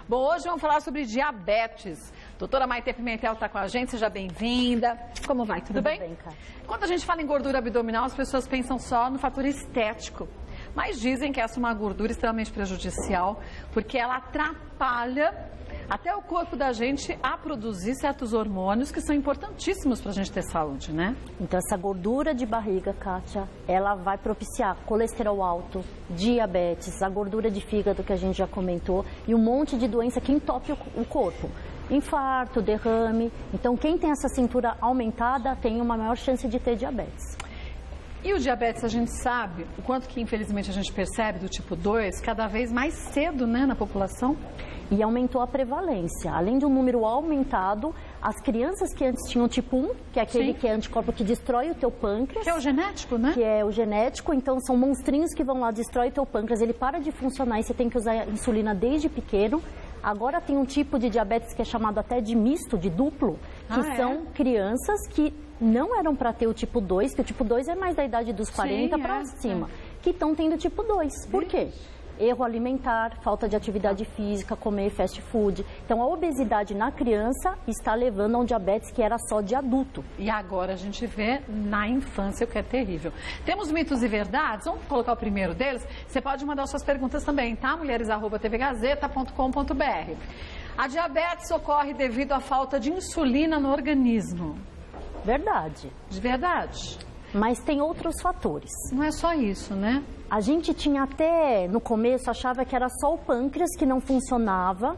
Bom, hoje vamos falar sobre diabetes. Doutora Maitê Pimentel está com a gente, seja bem-vinda. Como vai? Tudo bem? Cara. Quando a gente fala em gordura abdominal, as pessoas pensam só no fator estético. Mas dizem que essa é uma gordura extremamente prejudicial, porque ela atrapalha até o corpo da gente a produzir certos hormônios que são importantíssimos para a gente ter saúde, né? Então, essa gordura de barriga, Kátia, ela vai propiciar colesterol alto, diabetes, a gordura de fígado que a gente já comentou e um monte de doença que entope o corpo. Infarto, derrame. Então, quem tem essa cintura aumentada tem uma maior chance de ter diabetes. E o diabetes, a gente sabe o quanto que, infelizmente, a gente percebe do tipo 2 cada vez mais cedo, né, na população. E aumentou a prevalência. Além de um número aumentado, as crianças que antes tinham tipo 1, que é aquele Sim. que é anticorpo que destrói o teu pâncreas. Que é o genético, né? Que é o genético, então são monstrinhos que vão lá, destrói o teu pâncreas, ele para de funcionar e você tem que usar insulina desde pequeno. Agora tem um tipo de diabetes que é chamado até de misto, de duplo, que são crianças que não eram para ter o tipo 2, que o tipo 2 é mais da idade dos 40 para cima, que estão tendo tipo 2. Por quê? Erro alimentar, falta de atividade física, comer fast food. Então, a obesidade na criança está levando a um diabetes que era só de adulto. E agora a gente vê na infância, o que é terrível. Temos mitos e verdades, vamos colocar o primeiro deles. Você pode mandar suas perguntas também, tá? mulheres@tvgazeta.com.br. A diabetes ocorre devido à falta de insulina no organismo. Verdade. De verdade. Mas tem outros fatores. Não é só isso, né? A gente tinha até, no começo, achava que era só o pâncreas que não funcionava,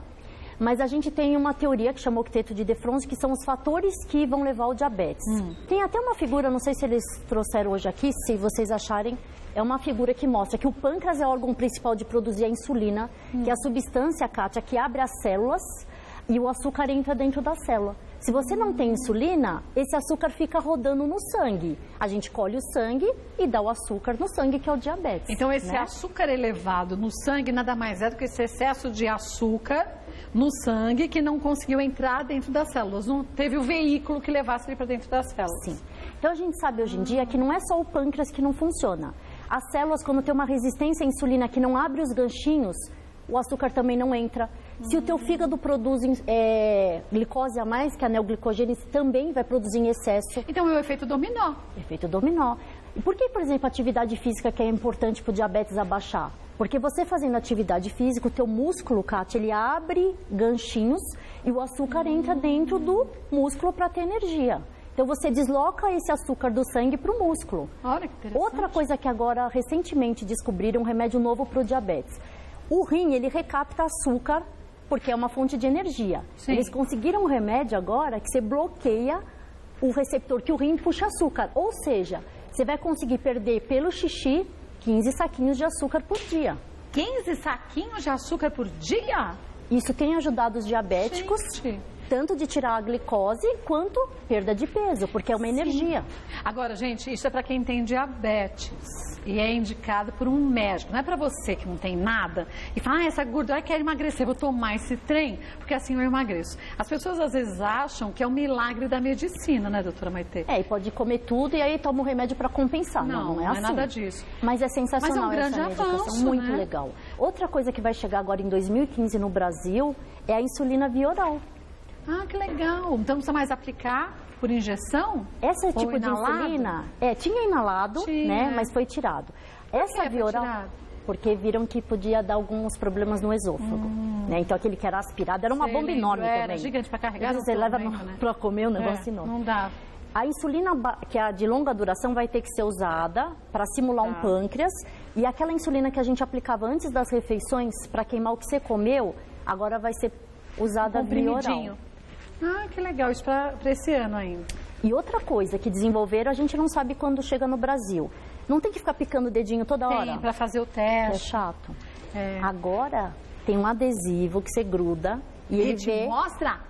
mas a gente tem uma teoria que chama octeto de De Fronzo, que são os fatores que vão levar ao diabetes. Tem até uma figura, não sei se eles trouxeram hoje aqui, se vocês acharem, é uma figura que mostra que o pâncreas é o órgão principal de produzir a insulina, que é a substância, Kátia, que abre as células e o açúcar entra dentro da célula. Se você não tem insulina, esse açúcar fica rodando no sangue. A gente colhe o sangue e dá o açúcar no sangue, que é o diabetes. Então, esse açúcar elevado no sangue nada mais é do que esse excesso de açúcar no sangue que não conseguiu entrar dentro das células. Não teve o veículo que levasse ele para dentro das células. Sim. Então, a gente sabe hoje em dia que não é só o pâncreas que não funciona. As células, quando tem uma resistência à insulina que não abre os ganchinhos, o açúcar também não entra. Se o teu fígado produz glicose a mais, que a neoglicogênese também vai produzir em excesso. Então é o efeito dominó. Efeito dominó. E por que, por exemplo, a atividade física que é importante para o diabetes abaixar? Porque você fazendo atividade física, o teu músculo, Kátia, ele abre ganchinhos e o açúcar entra dentro do músculo para ter energia. Então você desloca esse açúcar do sangue para o músculo. Olha que interessante. Outra coisa que agora recentemente descobriram, um remédio novo para o diabetes. O rim, ele recapta açúcar porque é uma fonte de energia. Sim. Eles conseguiram um remédio agora que você bloqueia o receptor que o rim puxa açúcar. Ou seja, você vai conseguir perder pelo xixi 15 saquinhos de açúcar por dia. 15 saquinhos de açúcar por dia? Isso tem ajudado os diabéticos, tanto de tirar a glicose quanto perda de peso, porque é uma energia. Agora, gente, isso é para quem tem diabetes e é indicado por um médico. Não é para você que não tem nada e fala, essa gordura quer emagrecer, vou tomar esse trem, porque assim eu emagreço. As pessoas às vezes acham que é um milagre da medicina, né, doutora Maitê? E pode comer tudo e aí toma o remédio para compensar. Não é assim. Não é nada disso. Mas é sensacional. Mas é um grande essa medicação, avanço, muito né? legal. Outra coisa que vai chegar agora em 2015 no Brasil é a insulina via oral. Ah, que legal. Então não precisa mais aplicar por injeção? Esse tipo de inalado? insulina, tinha inalado, né, mas foi tirado. Essa via oral, porque viram que podia dar alguns problemas no esôfago, né? Então aquele que era aspirado era uma bomba enorme também. Era gigante para carregar. Você leva para comer um negócio enorme. Não dá. A insulina, que é a de longa duração, vai ter que ser usada para simular um pâncreas. E aquela insulina que a gente aplicava antes das refeições, para queimar o que você comeu, agora vai ser usada via oral. Ah, que legal. Isso para esse ano ainda. E outra coisa que desenvolveram, a gente não sabe quando chega no Brasil. Não tem que ficar picando o dedinho toda hora. Tem, para fazer o teste. É chato. Agora, tem um adesivo que você gruda e ele vê... mostra?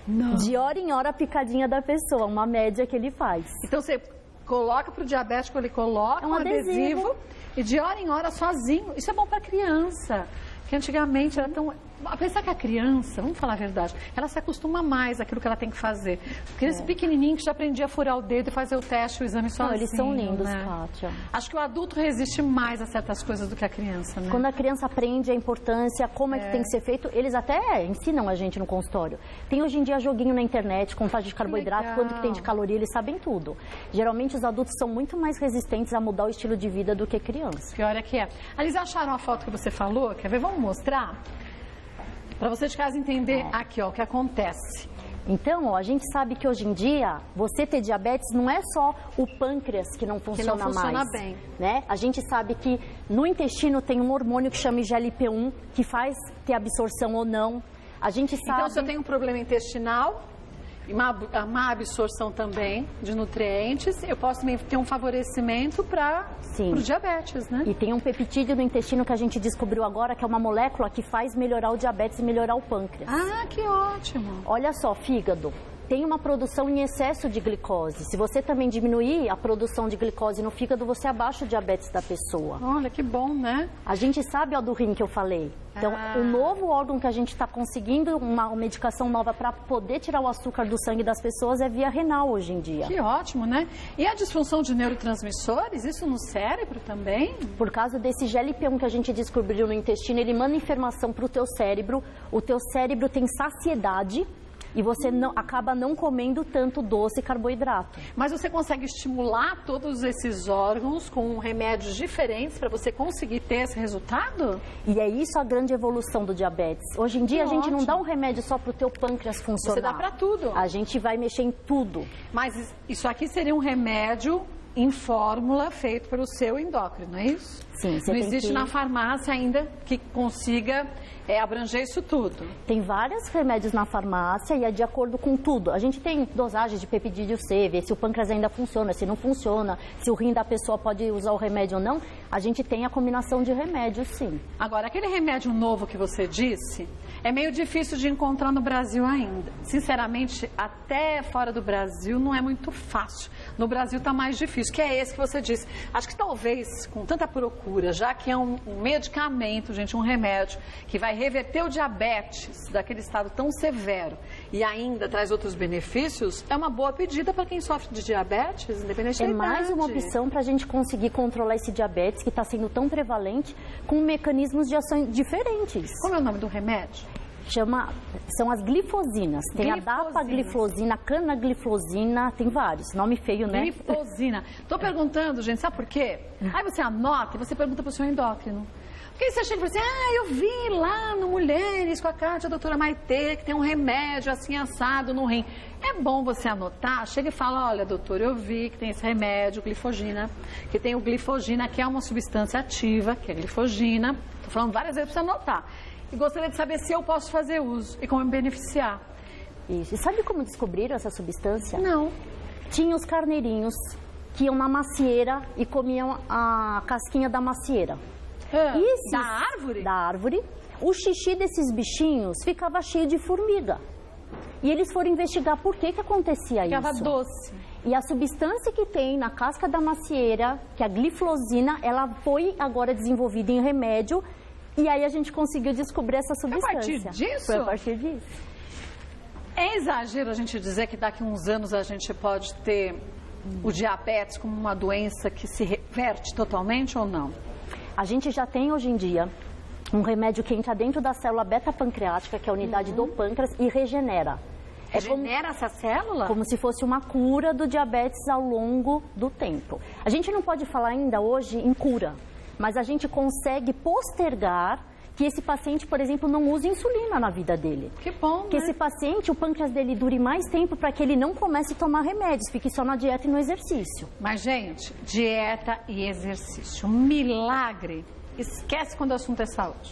Não. De hora em hora a picadinha da pessoa, uma média que ele faz. Então você coloca para o diabético, ele coloca um adesivo e de hora em hora sozinho. Isso é bom para criança, porque antigamente era tão... Pensar que a criança, vamos falar a verdade, ela se acostuma mais àquilo que ela tem que fazer. Porque esse pequenininho que já aprendia a furar o dedo e fazer o teste, o exame sozinho. Não, eles são lindos, né? Kátia. Acho que o adulto resiste mais a certas coisas do que a criança, né? Quando a criança aprende a importância, como é que tem que ser feito, eles até ensinam a gente no consultório. Tem hoje em dia joguinho na internet, contagem de carboidrato, quanto que tem de caloria, eles sabem tudo. Geralmente os adultos são muito mais resistentes a mudar o estilo de vida do que criança. Pior é que é. Eles acharam a foto que você falou? Quer ver? Vamos mostrar? Para você de casa entender aqui, ó, o que acontece. Então, ó, a gente sabe que hoje em dia, você ter diabetes não é só o pâncreas que não funciona mais. Bem. Né? A gente sabe que no intestino tem um hormônio que chama IGLP-1, que faz ter absorção ou não. A gente sabe... Então, se eu tenho um problema intestinal, e má absorção também de nutrientes, eu posso ter um favorecimento para o diabetes, né? E tem um peptídeo no intestino que a gente descobriu agora, que é uma molécula que faz melhorar o diabetes e melhorar o pâncreas. Ah, que ótimo! Olha só, fígado. Tem uma produção em excesso de glicose. Se você também diminuir a produção de glicose no fígado, você abaixa o diabetes da pessoa. Olha, que bom, né? A gente sabe, ó, do rim que eu falei. Então, o novo órgão que a gente está conseguindo, uma medicação nova para poder tirar o açúcar do sangue das pessoas é via renal hoje em dia. Que ótimo, né? E a disfunção de neurotransmissores, isso no cérebro também? Por causa desse GLP-1 que a gente descobriu no intestino, ele manda informação para o teu cérebro. O teu cérebro tem saciedade. E você acaba não comendo tanto doce e carboidrato. Mas você consegue estimular todos esses órgãos com remédios diferentes para você conseguir ter esse resultado? E é isso a grande evolução do diabetes. Hoje em dia a gente não dá um remédio só para o teu pâncreas funcionar. Você dá para tudo. A gente vai mexer em tudo. Mas isso aqui seria um remédio em fórmula feito pelo seu endócrino, não é isso? Sim. Não existe na farmácia ainda que consiga abranger isso tudo. Tem vários remédios na farmácia e é de acordo com tudo. A gente tem dosagens de peptídeo C, ver se o pâncreas ainda funciona, se não funciona, se o rim da pessoa pode usar o remédio ou não. A gente tem a combinação de remédios, sim. Agora, aquele remédio novo que você disse, é meio difícil de encontrar no Brasil ainda. Sinceramente, até fora do Brasil não é muito fácil. No Brasil está mais difícil, que é esse que você disse. Acho que talvez, com tanta procura, já que é um medicamento, gente, um remédio, que vai reverter o diabetes daquele estado tão severo e ainda traz outros benefícios, é uma boa pedida para quem sofre de diabetes, independente da idade. É mais uma opção para a gente conseguir controlar esse diabetes que está sendo tão prevalente com mecanismos de ação diferentes. Como é o nome do remédio? São as glifosinas. Tem a dapagliflozina, canagliflozina, tem vários. Nome feio, né? Glifosina. Estou perguntando, gente, sabe por quê? Aí você anota e você pergunta para o seu endócrino. Porque você chega e fala assim, eu vi lá no Mulheres com a Kátia, a doutora Maitê, que tem um remédio assim assado no rim. É bom você anotar, chega e fala, olha, doutor, eu vi que tem esse remédio, glifogina, que tem o glifogina, que é uma substância ativa, que é glifogina. Estou falando várias vezes para você anotar. E gostaria de saber se eu posso fazer uso e como me beneficiar. Isso. E sabe como descobriram essa substância? Não. Tinha os carneirinhos que iam na macieira e comiam a casquinha da macieira. Da árvore? Da árvore. O xixi desses bichinhos ficava cheio de formiga. E eles foram investigar por que acontecia isso. Ficava doce. E a substância que tem na casca da macieira, que é a glifosina, ela foi agora desenvolvida em remédio. E aí a gente conseguiu descobrir essa substância. A partir disso? Foi a partir disso. É exagero a gente dizer que daqui a uns anos a gente pode ter o diabetes como uma doença que se reverte totalmente ou não? A gente já tem hoje em dia um remédio que entra dentro da célula beta-pancreática, que é a unidade do pâncreas, e regenera. Regenera essa célula? Como se fosse uma cura do diabetes ao longo do tempo. A gente não pode falar ainda hoje em cura, mas a gente consegue postergar que esse paciente, por exemplo, não use insulina na vida dele. Que bom, que esse paciente, o pâncreas dele dure mais tempo para que ele não comece a tomar remédios, fique só na dieta e no exercício. Mas, gente, dieta e exercício. Milagre. Esquece quando o assunto é saúde.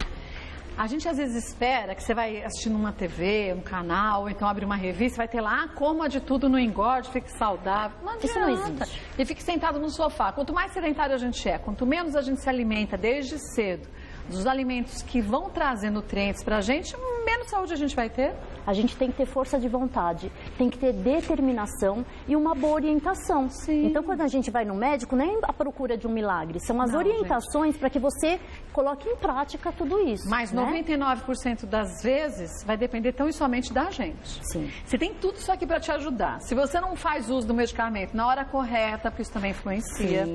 A gente às vezes espera que você vai assistindo uma TV, um canal, ou então abre uma revista, vai ter lá, coma de tudo, não engorde, fique saudável. Não adianta. Isso não existe. E fique sentado no sofá. Quanto mais sedentário a gente é, quanto menos a gente se alimenta desde cedo, dos alimentos que vão trazer nutrientes para a gente, menos saúde a gente vai ter. A gente tem que ter força de vontade, tem que ter determinação e uma boa orientação. Sim. Então, quando a gente vai no médico, não é a procura de um milagre, são as orientações para que você coloque em prática tudo isso. Mas 99% das vezes vai depender tão e somente da gente. Sim. Você tem tudo isso aqui para te ajudar. Se você não faz uso do medicamento na hora correta, porque isso também influencia,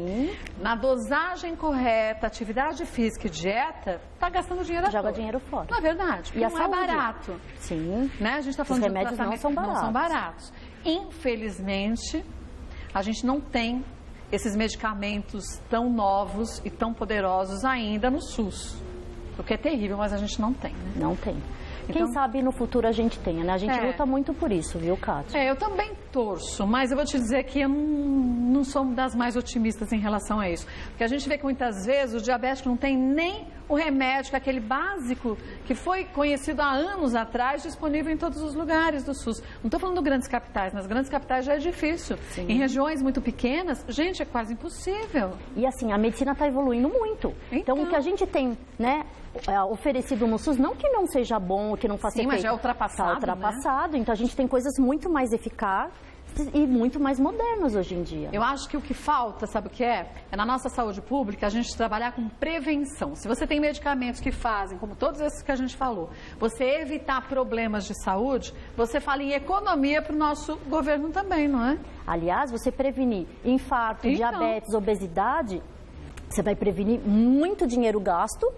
na dosagem correta, atividade física e dieta, tá gastando dinheiro à toa. Joga dinheiro fora. Não é verdade? E a não saúde? É barato. Sim. Né? A gente está falando Os de remédios não são baratos. Não são baratos. Infelizmente, a gente não tem esses medicamentos tão novos e tão poderosos ainda no SUS. O que é terrível, mas a gente não tem, né? Não tem. Então, quem sabe no futuro a gente tenha, né? A gente luta muito por isso, viu, Kátia? Eu também torço, mas eu vou te dizer que eu não sou das mais otimistas em relação a isso. Porque a gente vê que muitas vezes o diabético não tem nem o remédio, aquele básico que foi conhecido há anos atrás, disponível em todos os lugares do SUS. Não estou falando de grandes capitais, nas grandes capitais já é difícil. Sim. Em regiões muito pequenas, gente, é quase impossível. E assim, a medicina está evoluindo muito. Então, o que a gente tem, né, oferecido no SUS, não que não seja bom, que não faça efeito. Mas já é ultrapassado, tá ultrapassado, né? Então a gente tem coisas muito mais eficazes e muito mais modernas hoje em dia. Eu acho que o que falta, sabe o que é? É na nossa saúde pública a gente trabalhar com prevenção. Se você tem medicamentos que fazem, como todos esses que a gente falou, você evitar problemas de saúde, você fala em economia para o nosso governo também, não é? Aliás, você prevenir infarto, diabetes, obesidade, você vai prevenir muito dinheiro gasto.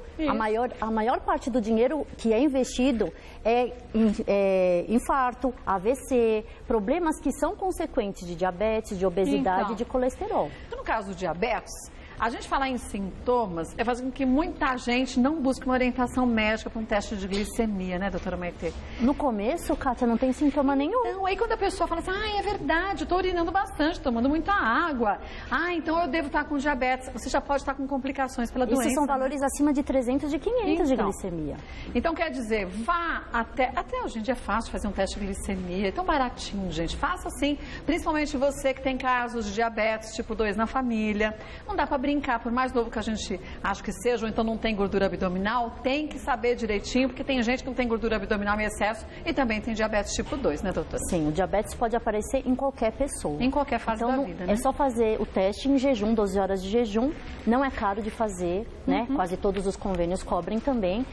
A maior parte do dinheiro que é investido é infarto, AVC, problemas que são consequentes de diabetes, de obesidade e de colesterol. Então, no caso do diabetes, a gente falar em sintomas é fazer com que muita gente não busque uma orientação médica para um teste de glicemia, né, doutora Maitê? No começo, Kátia, não tem sintoma nenhum. Então, aí quando a pessoa fala assim, é verdade, eu estou urinando bastante, tomando muita água. Então eu devo estar com diabetes. Você já pode estar com complicações pela doença. Isso são valores acima de 300, de 500 de glicemia. Então, quer dizer, vá até hoje em dia é fácil fazer um teste de glicemia, é tão baratinho, gente. Faça assim, principalmente você que tem casos de diabetes tipo 2 na família. Não dá para brincar, por mais novo que a gente acha que seja, ou então não tem gordura abdominal, tem que saber direitinho, porque tem gente que não tem gordura abdominal em excesso e também tem diabetes tipo 2, né, doutora? Sim, o diabetes pode aparecer em qualquer pessoa. Em qualquer fase da vida, né? É só fazer o teste em jejum, 12 horas de jejum, não é caro de fazer, né? Quase todos os convênios cobrem também.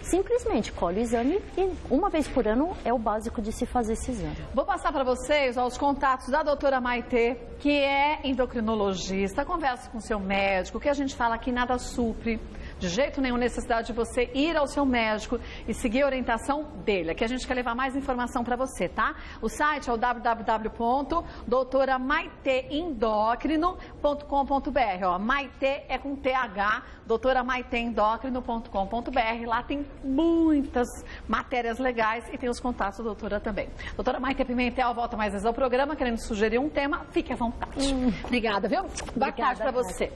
Simplesmente colhe o exame e uma vez por ano é o básico de se fazer esse exame. Vou passar para vocês os contatos da doutora Maitê, que é endocrinologista. Converse com seu médico, o que a gente fala aqui nada supre. De jeito nenhum necessidade de você ir ao seu médico e seguir a orientação dele. Aqui a gente quer levar mais informação para você, tá? O site é o www.doutoramaiteendócrino.com.br. Maitê é com TH, doutoramaiteendócrino.com.br. Lá tem muitas matérias legais e tem os contatos da doutora também. Doutora Maitê Pimentel volta mais vezes ao programa, querendo sugerir um tema, fique à vontade. Obrigada, viu? Boa tarde para você.